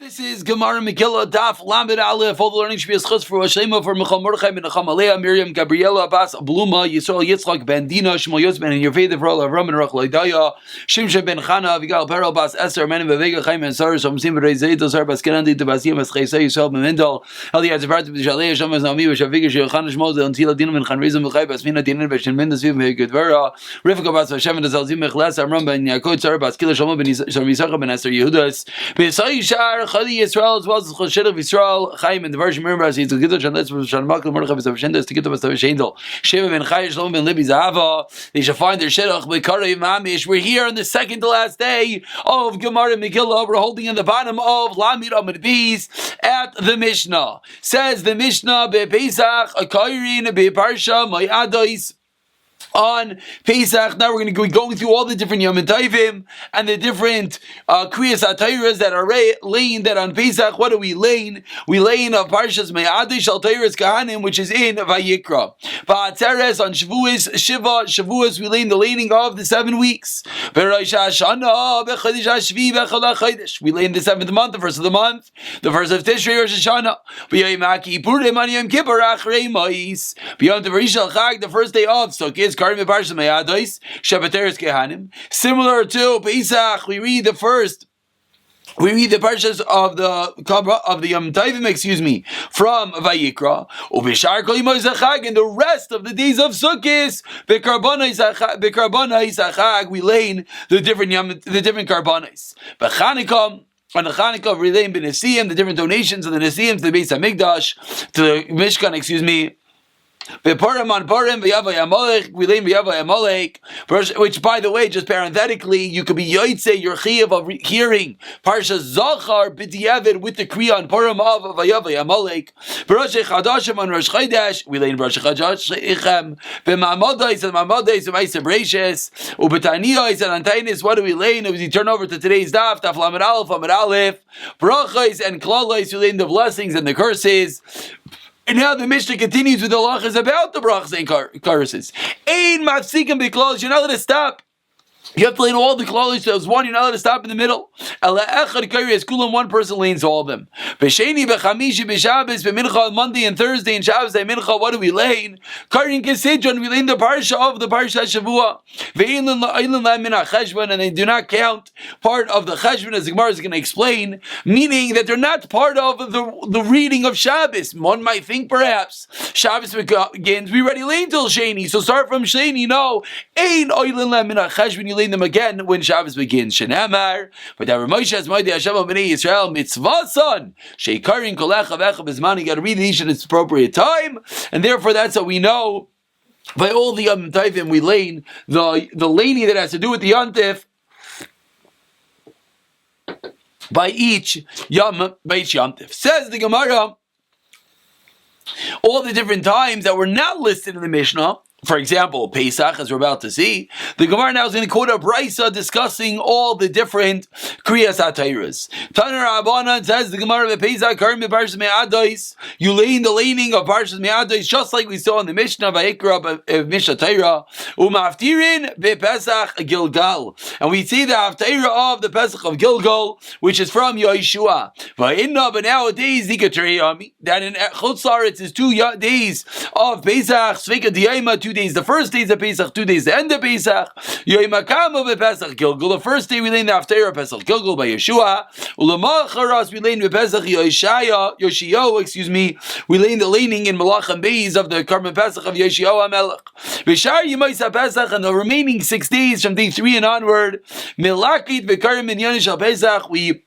This is Gemara Megillah Daf Lamed Aleph. All the learning should be a schutz for Hashlema for Michal Mordechai ben Nacham Alea, Miriam, Gabriela, Abbas, Bluma, Yisrael, Yitzchak, Ben Dina, Shmuel Yosben, and Yerveda for all Avram and Rachel Idaya, Shimsha ben Chana, Avigal, Perel, Bas, Esther, Menem, Vega, Chaim, and Sarah, Shamsim, Rezei, Dosar, Baskenandi, Debasim, Eschesa, Yisrael, Memendal, Eliad, Zebrat, Bishalei, Shamas, Naomi, Shaviga, Shechana, Shmozel, and Tila, Dinam, and Chanrizim, Mechai, Basmina, Dinan, Beshin, Mendes, Viv, Gedvera, Rivka, Bas, Hashem, and Zalzim, Mechlas, Amram, Ben Yaakov, Sarah, Baskila, Shalom, Ben Yisrael, Ben Esther, Yehudas, Besai, Shar, Chali, Yisrael, well as Choshed of Yisrael, Chaim, and the version remember as he's a Giddush, and let's Shanmakal Mordechai V'Savshendas to get to V'Savshendel. Sheva ben Chai, Shalom ben Libi Zahava. They shall find their Shidduch B'Karei Mamish. We're here on the second to last day of Gemara Megillah. We're holding in the bottom of Lamid Amid Beis at the Mishnah. Says the Mishnah Be'Pesach Akairin Be'Parsha Ma'adois. On Pesach, now we're going to be going through all the different Yom Tovim and the different Kriyas HaTorahs that are laying that on Pesach. What do we laying? We laying of Parshas Me'adish Al Torahs Kahanim, which is in Vayikra. Ba'atzeres on Shavuos, we laying the laying of the 7 weeks. We lay in the 7th month, the first of the month, the first of Tishrei Rosh Hashanah. B'yom HaKippurim on Yom Kippur Achrei Mois. B'yom Tov Chag, the first day of Sukkot. Similar to Pesach, we read the parshas of the Yom Tovim, from Vayikra. And the rest of the days of Sukkot, we lay the different karbanos. On the Chanukah, we lay the different donations of the Nesiyim to the Beis HaMikdash, to the Mishkan, Bepurim on Purim, V'yavay Amalek, we lay V'yavay Amalek, which, by the way, just parenthetically, you could be Yoitze, your Chiyav of hearing Parsha Zachar B'diavad with the Kriya on Purim of V'yavay Amalek. Rosh Chadashim on Rosh Chodesh, we lay in Rosh Chadashim, B'mamadais and Mamadais and Ma'aser Breishes, U'b'taniyos and Antainis, what do we lay in? As we turn over to today's Daf, Daf Lamed Aleph, Lamed Aleph, Brachos and Klalois, we lay in the blessings and the curses. And now the Mishnah continues with the halachas about the brachas and curses. Ein mafsikim b'klalos, you're not allowed to stop. You have to lay in all the klalos. There's one, you're not allowed to stop in the middle. One person lanes all of them. B'sheni, b'chamishi, b'shabbos, b'mincha, Monday and Thursday and Shabbos and mincha, what do we lay in? Karin kesidron, we lay in the parsha of the parsha Shavua. Ve'ilin la'ilin min ha'cheshvan, and they do not count part of the cheshvan, as the Gemara is going to explain, meaning that they're not part of the reading of Shabbos. One might think perhaps Shabbos begins, we already lay till Sheni, so start from Sheni. No, ein oilin min ha'cheshvan, you lay them again when Shabbos begins. Shenamar, but that Moshe has Moedei Hashem al Bnei Yisrael mitzvah son sheikarin kolecha vecha bezman. You got to read each in its appropriate time, and therefore that's what we know. By all the Yom Tovim, we lane the laney that has to do with the Yontif by each Yontif. Says the Gemara, all the different times that were not listed in the Mishnah. For example, Pesach, as we're about to see, the Gemara now is going to quote a brisa discussing all the different Kriyas HaTorahs. Taner Rabbanan says the Gemara of Pesach, Karim Parshas Me'adois, you lay in the laning of Parshas Me'adois, just like we saw in the Mishnah Vayikra of Mishnah Torah, Umaftirin bePesach Gilgal, and we see the Haftarah of the Pesach of Gilgal, which is from Yeshua. But nowadays, that in Chutz La'aretz is 2 days of Pesach, Sveka D'Yoma, 2 days the first days of Pesach, 2 days the end of Pesach. Yom HaKama bePesach Gilgal. The first day we lay in the Haftarah Pesach Gilgal by Yeshua. Ulamacharas we lay in bePesach Yoshio. We lay in the laning in Malachim Beis of the Karban Pesach of Yoshio HaMelech. V'shar Yemaisa Pesach, and the remaining 6 days from day 3 and onward. Milakit v'Karim Minyan Shal Pesach. We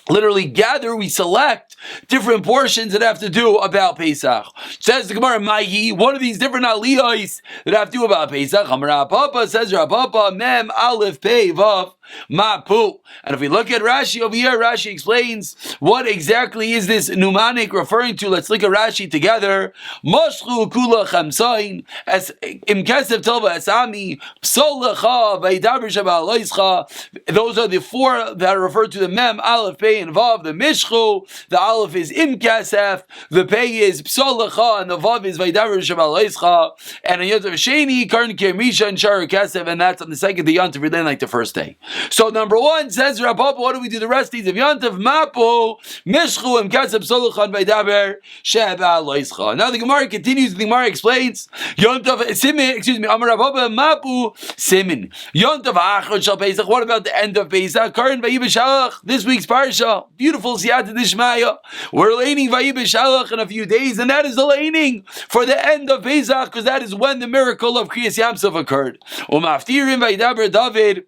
literally gather, we select different portions that have to do about Pesach. Says the Gemara, Mahi, one of these different aliyahs that have to do about Pesach. Amar Papa says Rabapa, Mem Aleph Pei Vav Mapu. And if we look at Rashi over here, Rashi explains what exactly is this mnemonic referring to. Let's look at Rashi together. Moshchu kula chamsain as imkesev tova esami psolacha vaydaber shabaloischa. Those are the 4 that are referred to the Mem Aleph Pei and Vav. The Mishchu, the Aleph is imkesef, the Pei is psolacha, and the Vav is vaydaber shabaloischa. And on Yom Tov Sheni, Karn Kirmisha and Shar Kesef, and that's on the second day Yom Tov, like the first day. So number one says Rabba, what do we do the rest of these of Yontav Mapo Mishchu and Katzab Soluchan Vaidaber Sheba Loischa. Now the Gemara continues. The Gemara explains Yontav Simin. Excuse me. Amar Rabba Mapu Simin Yontav Achron Shal Pesach. What about the end of Pesach? Karin Vayibeshalach. This week's parsha, beautiful Siyata Dishmaya. We're laning Vayibeshalach in a few days, and that is the laning for the end of Pesach, because that is when the miracle of Kriyas Yamsuf occurred. Umaftirim Vaidaber David.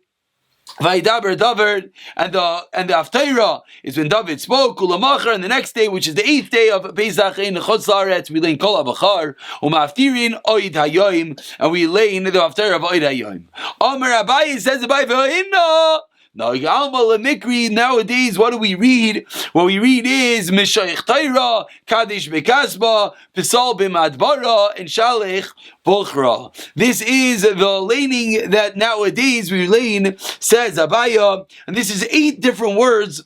Vaidaber David, and the Haftarah is when David spoke. Ulamachar, and the next day, which is the 8th day of Pesach in Chutz Laaretz, we lay in Kol Abachar. Umaftirin Oid Hayoim, and we lay in the Haftarah of Oid Hayoim. Amar Abaye says Abaye V'Ha'inna. Now, nowadays, what do we read? What we read is Mishayich Taira, Kaddish Bekasba, Pisal B'Madbara, and Shalech Bukhra. This is the laning that nowadays we lane, says Abaya, and this is 8 different words,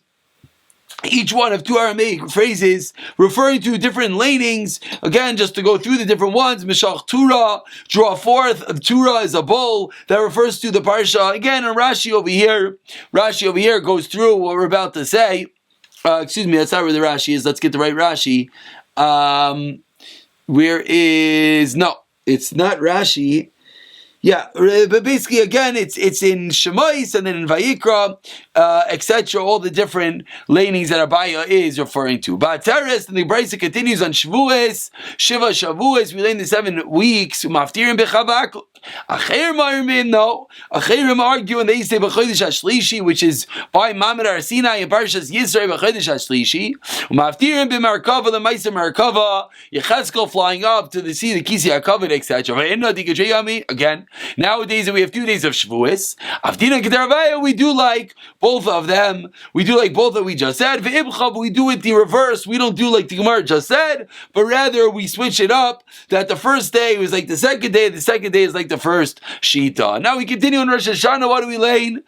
each one of 2 Aramaic phrases referring to different lanings. Again, just to go through the different ones. Mishach Tura, draw forth. Tura is a bowl that refers to the parsha. Again, and Rashi over here goes through what we're about to say. Excuse me, that's not where the Rashi is. Let's get the right Rashi. No, it's not Rashi. Yeah, but basically, again, it's in Shemais and then in Vayikra, etc. All the different lanings that Abaya is referring to. But Teres, and the Brisa continues on Shavuos, Shiva Shavuos. We lane the 7 weeks. Maftirim bechavak. Acherim armin, no. Acherim argue, and they say b'chodesh hashlishi, which is by Mamad Har Sinai and Parshas Yisrael b'chodesh hashlishi. Maftirim b'markava, the Ma'aser Markava, Yechezkel flying up to the sea, the Kisi HaKavod, etc. Again. Nowadays we have 2 days of Shavuos. Aftina Kedarabaya, we do like both of them. We do like both that we just said. Ve'ibchav, we do it the reverse. We don't do like the Gemara just said, but rather we switch it up. That the first day was like the second day. The second day is like the first Shita. Now we continue on Rosh Hashanah. What do we lane?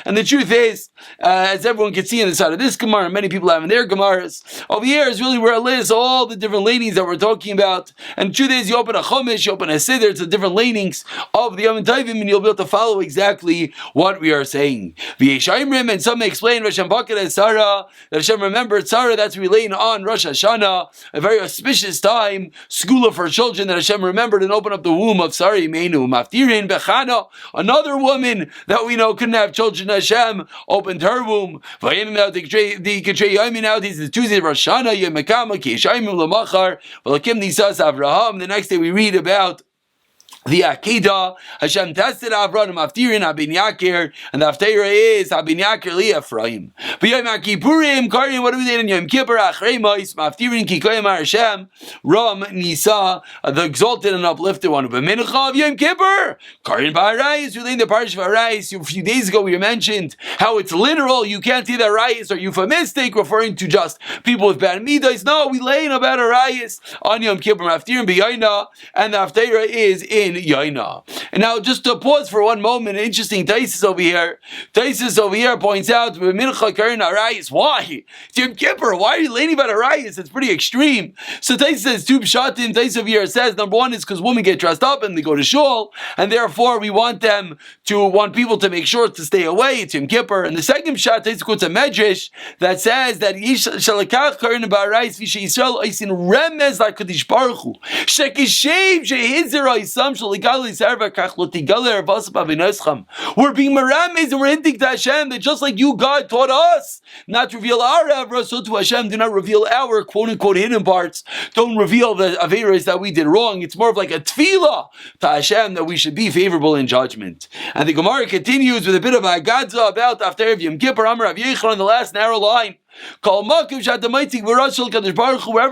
And the truth is, as everyone can see on the side of this Gemara, many people have in their Gemaras, over here is really where it lists all the different lanings that we're talking about. And the truth is, you open a Chumash, you open a Siddur, it's the different lanings of the Yom Tovim, and you'll be able to follow exactly what we are saying. And some may explain Rosh Hashanah as Sarah, that Hashem remembered Sarah, that's relating on Rosh Hashanah, a very auspicious time, school for children that Hashem remembered and opened up the womb of Sarah Imenu. Maftirin Bechana, another woman that we know couldn't have children, Hashem opened her womb. Now this is the Tuesday of Rosh Hashanah. The next day we read about the Akedah. Hashem tested Avraham Aftirin Abin Yakir, and the Haftarah is Abin Yakir Li Ephraim. But Yom Kippurim, Karin, what do we do in Yom Kippur? Achrei Mos Maftirin Kikoyim Hashem Ram Nisa, the exalted and uplifted one. But Mincha of Yom Kippur, Karin Ba'arayis. We're in the Parsha of Arayis. A few days ago we mentioned how it's literal. You can't see that Arayis are euphemistic, referring to just people with bad midas. No, we lay in about Arayis on Yom Kippur Maftirin B'Yaina, and the Haftarah is in Yaina. And now, just to pause for one moment, an interesting Taisus over here. Taisus over here points out, why? It's Yom Kippur. Why are you leaning about Arayis? It's pretty extreme. So Taisus says, two pshatim. Taisus over here says, number one is because women get dressed up and they go to shul, and therefore we want people to make sure to stay away. It's Yom Kippur. And the second pshat, Taisus quotes a medrash that says that Shalakach Karin Ba'arayis Visha Yisrael Oisin Remez LaKadosh Baruch Hu Shekishev Shehizera Isam. We're being meramis and we're hinting to Hashem that just like you, God, taught us not to reveal our avra, so to Hashem, do not reveal our quote-unquote hidden parts. Don't reveal the averas that we did wrong. It's more of like a tefillah to Hashem that we should be favorable in judgment. And the Gemara continues with a bit of a gadza about after Yom Kippur, Amar Rav Yechon, on the last narrow line. Wherever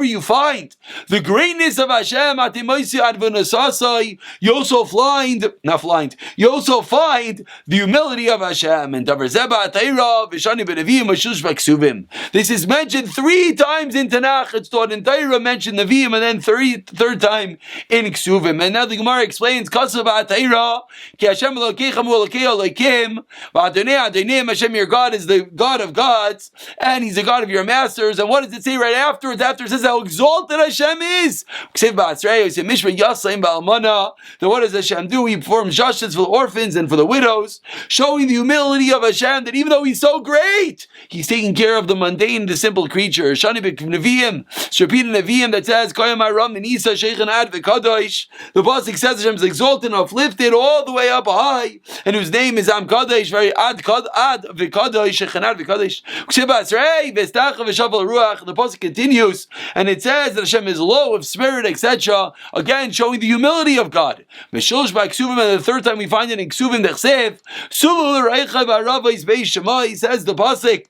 you find the greatness of Hashem, you also find the humility of Hashem. And this is mentioned 3 times in Tanakh. It's taught in Torah, mentioned Nevi'im, and then third time in Ksuvim. And now the Gemara explains, Hashem your God is the God of gods, and He's He's the God of your masters. And what does it say right afterwards? After it says how exalted Hashem is. That what does Hashem do? He performs justice for the orphans and for the widows, showing the humility of Hashem, that even though He's so great, He's taking care of the mundane, the simple creature. Shani Nevi'im, repeat in Nevi'im that says, the Pasuk says Hashem is exalted and uplifted all the way up high, and whose name is Am Kadosh, very Ad V'Kadosh, Shechanad V'Kadosh. The Pasuk continues, and it says that Hashem is low of spirit, etc. Again, showing the humility of God. And the third time we find it in Ksuvim Dechsev, he says the Pasuk,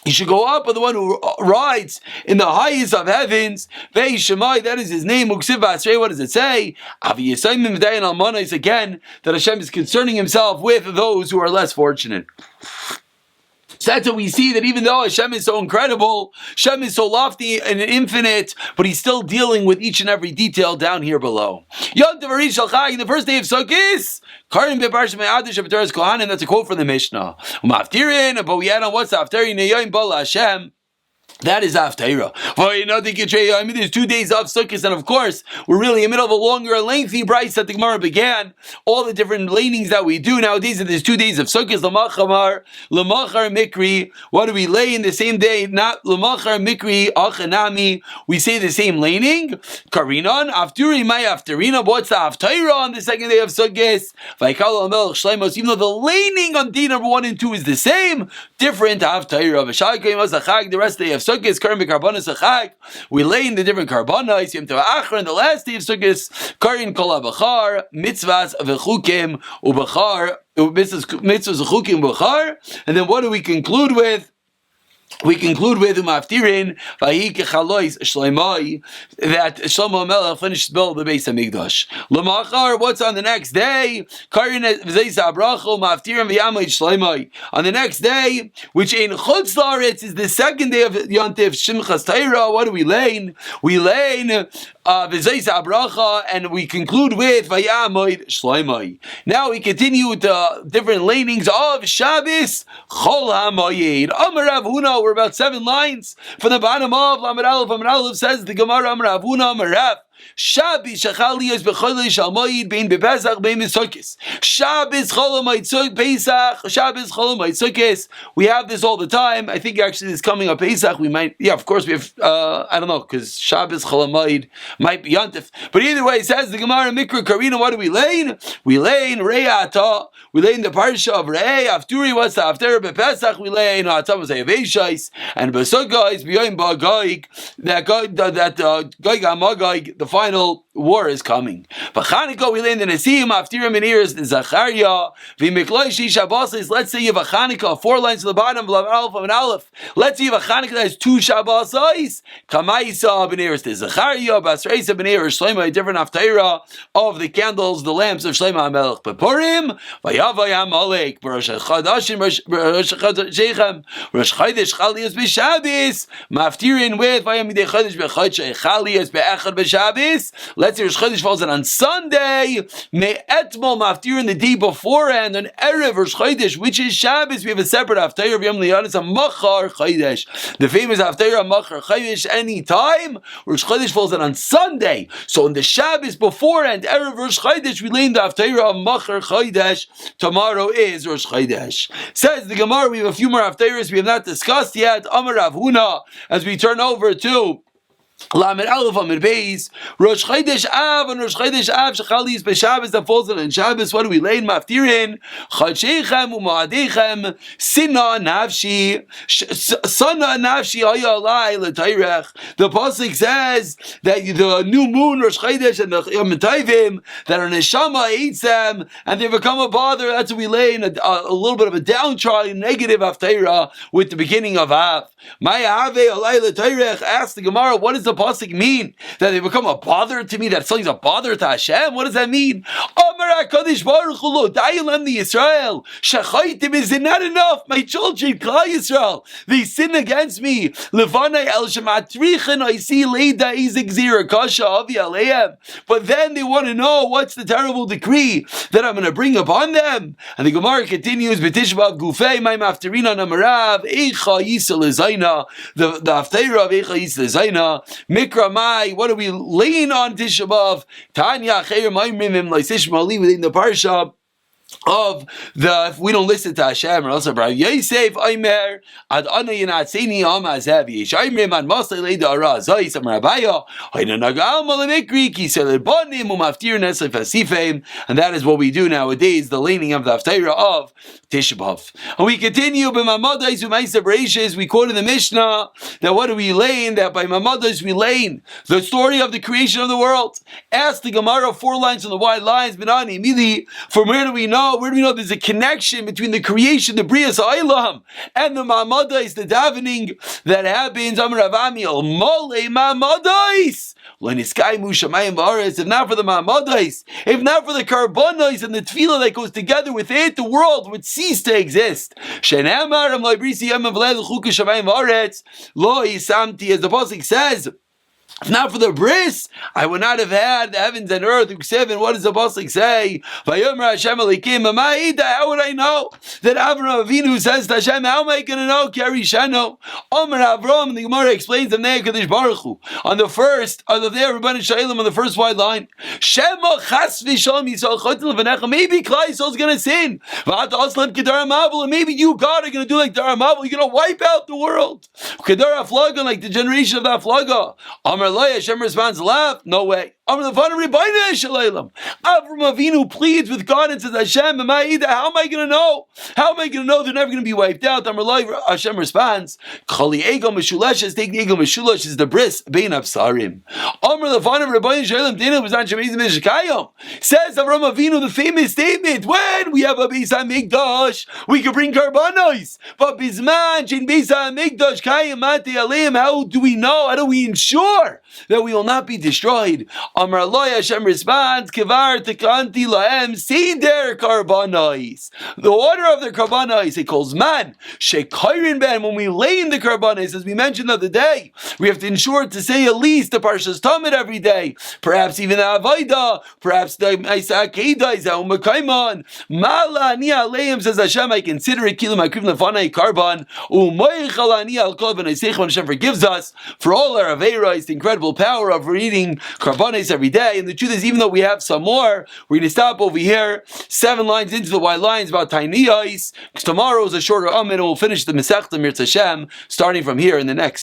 he should go up with the one who rides in the highest of heavens. That is his name. What does it say? Again, that Hashem is concerning Himself with those who are less fortunate. So that's what we see, that even though Hashem is so incredible, Hashem is so lofty and infinite, but He's still dealing with each and every detail down here below. Yom Tov Harish Shel Chag, the first day of Sukkot, Karim beParshat Me'adish B'Toras Kohanim. That's a quote from the Mishnah. But we add on what's Haftarin Yom Bala Hashem. That is Haftarah. I mean, there's 2 days of Sukkot, and of course, we're really in the middle of a longer, lengthy brayse that the Gemara began. All the different lanings that we do nowadays, and there's 2 days of Sukkot, Lamachar Mikri. What do we lay in the same day? Not Lamachar Mikri, Achanami. We say the same laning. Karinan, Afturi, my Aftarina. What's the Haftarah on the second day of Sukkot? Even though the laning on day number 1 and 2 is the same, different Haftarah. The rest day of Sukkot, Karim beKarbanos Achag. We lay in the different karbanos. Yom Tov Achar, and the last day of Sukkot, Karin Kol HaBachar, Mitzvahs V'Chukim U'Bachar, Mitzvahs V'Chukim U'Bachar. And then what do we conclude with? We conclude with Umaftirin Vahi Kechalois Shleimai, that Shlomo Melech finished build the Beis Hamikdash. Lamachar, what's on the next day? Karin V'Zeisa Abracho Umaftirin V'Yamoid Shleimai. On the next day, which in Chutz La'aretz is the second day of Yontif Shimchas Torah. What do we lay? We lay V'Zeisa Abracha, and we conclude with V'Yamoid Shleimai. Now we continue with the different lanings of Shabbos Chol HaMoyed. Amar Rav Huna. We're about 7 lines from the bottom of Lamed Aleph. Lamed Aleph says the Gemara, Amar Rav Huna, Amar Rav, Shabbos Shachaliyos b'Chodesh Hamoed bein b'Pesach bein b'Sukkos. Shabbos Cholamoid Pesach. Shabbos Cholamoid Sukkos. We have this all the time. I think actually this coming up Pesach. We might, of course we have. I don't know, because Shabbos Cholamoid might be Yontif. But either way, it says the Gemara Mikra Karina. What do we lay? We lay in Re'ata. We lay in the parsha of Re'eh. Afturi, what's the Haftarah b'Pesach? We lay in Atam Zayaveshais and b'Sukkos b'Yom Ba'Goig. That Goig HaMagoig, the final war is coming. V'Chanukah, we lay in the Nesiim, Aftirim and Ears, Zachariah, V'Mikloi Shisha Basis. Let's say you have a Chanukah, 4 lines to the bottom, of an Aleph. Let's say you have a Chanukah that has 2 Shabbosais. Kamaisa ben Ears, Zachariah, Basreisa ben Ears, Shleima, a different Haftarah of the candles, the lamps of Shleima HaMelech. Bepurim, Vayavay HaMalek, Rosh Chodashim, Rosh Chodashim, Rosh Chodesh, Chalias b'Shabbos, Maftirin with Vayamidei Chodesh b'Chodesh, Chalias b'Echad b'Shabbos. Let's say Rosh Chodesh falls on Sunday. Me'etmol Maftirin the day beforehand, on Erev Rosh Chodesh, which is Shabbos. We have a separate Haftarah of Yom Liyanis, a Machar Chodesh. The famous Haftarah of Machar Chodesh. Any time Rosh Chodesh falls on Sunday. So on the Shabbos beforehand, Erev Rosh Chodesh, we lay in the Haftarah of Machar Chodesh. Tomorrow is Rosh Chodesh. Says the Gemara, we have a few more Haftarahs we have not discussed yet. Amar Rav Huna, as we turn over to Lamed Aleph Amid Beis, Rosh Chodesh Av, and Rosh Chodesh Av Shechalis b'Shabbos that falls on Shabbos. What do we lay in Maftirin? Chadshechem u'Moadechem Sina Nafshi Sana Nafshi Hayalai L'Tayrech. The pasuk says that the new moon Rosh Chodesh and the Yom Tovim, that our neshama hates them and they become a bother. That's what we lay in a little bit of a downtrodden negative Haftarah with the beginning of Av. Maya Have Alai L'Tayrech. Ask the Gemara, what is the pasuk mean? That they become a bother to me? That something's a bother to Hashem? What does that mean? Amar HaKadosh Baruch Hu lo dayilem the Yisrael shachaitim. Is it not enough? My children, Klal Yisrael, they sin against me. Levanai el shematrichen I see leida izik zira kasha avi aleim. But then they want to know what's the terrible decree that I'm going to bring upon them. And the Gemara continues, B'tishbav gufei my mafterina namarav eicha yisel ezayna. The haftarah of eicha yisel ezayna mikra mai. What are we laying on Tisha B'av? Tanya cheir ma'imrim leisishmali within the parsha of the, if we don't listen to Hashem or else Yosef Aimer ad ana yinatzini amazavi Shaimrim ad masay leida ara zay samrabaya hayna nagal malamikri kisel bonim umaftir nesef asifim. And that is what we do nowadays, the laning of the haftarah of Tisha B'av. And we continue by Mamadais u'Ma'aseh Bereishis. We quote in the Mishnah that what do we lane? That by Mamadais we lane the story of the creation of the world. Ask the Gemara 4 lines on the wide lines. Benani Mili. From where do we know? Where do we know there's a connection between the creation, the Brias Ha'olam, and the Mamadais, the davening that happens? Amar Rav Ami al Mole Mamadais. If not for the Mamadais, if not for the Karbonos and the Tefillah that goes together with it, the world would cease to exist. As the Pasuk says, if not for the bris, I would not have had the heavens and earth. What does the pasuk say? How would I know that Avraham Avinu says to Hashem? How am I going to know? Omer Avram, the Gemara explains the Kadosh Baruch Hu on the first, on the first wide line. Maybe Klal Yisrael is going to sin. And maybe you, God, are going to do like Dara Mabul. You're going to wipe out the world. Like the generation of that Aflaga. Hashem responds, laugh, no way. Avram Avinu pleads with God and says, Hashem, how am I going to know? How am I going to know they're never going to be wiped out? Hashem responds, Chali Egel Meshulesh, take the Egel Meshulesh is the bris, Bein Absarim. Says Avram Avinu the famous statement, when we have a Beis HaMikdash, we can bring karbanos. But Bizman, Shin Beis HaMikdash, Kayim Mati Aleim, how do we know? How do we ensure that we will not be destroyed? Amar Loi, Hashem responds, Kivar Tekanti Lahem Seder Karbanos. The order of the Karbanos, it calls man, Shekairin Ben, when we lay in the Karbanos, as we mentioned the other day, we have to ensure to say at least the Parshas Tamid every day, perhaps even the Avaida, perhaps the Isa Akedah, Zaum Makaiman, Mala Ani Aleim, says Hashem, I consider it Kilim Akrim Lefanai Karban, Umoichal Ani Al Kol Ben Isech, when Hashem forgives us for all our Aveira, the incredible power of reading Karbanos every day. And the truth is, even though we have some more, we're going to stop over here 7 lines into the wide lines about Tainiyos, because tomorrow is a shorter Amid and we'll finish the Masechta Mirz Hashem starting from here in the next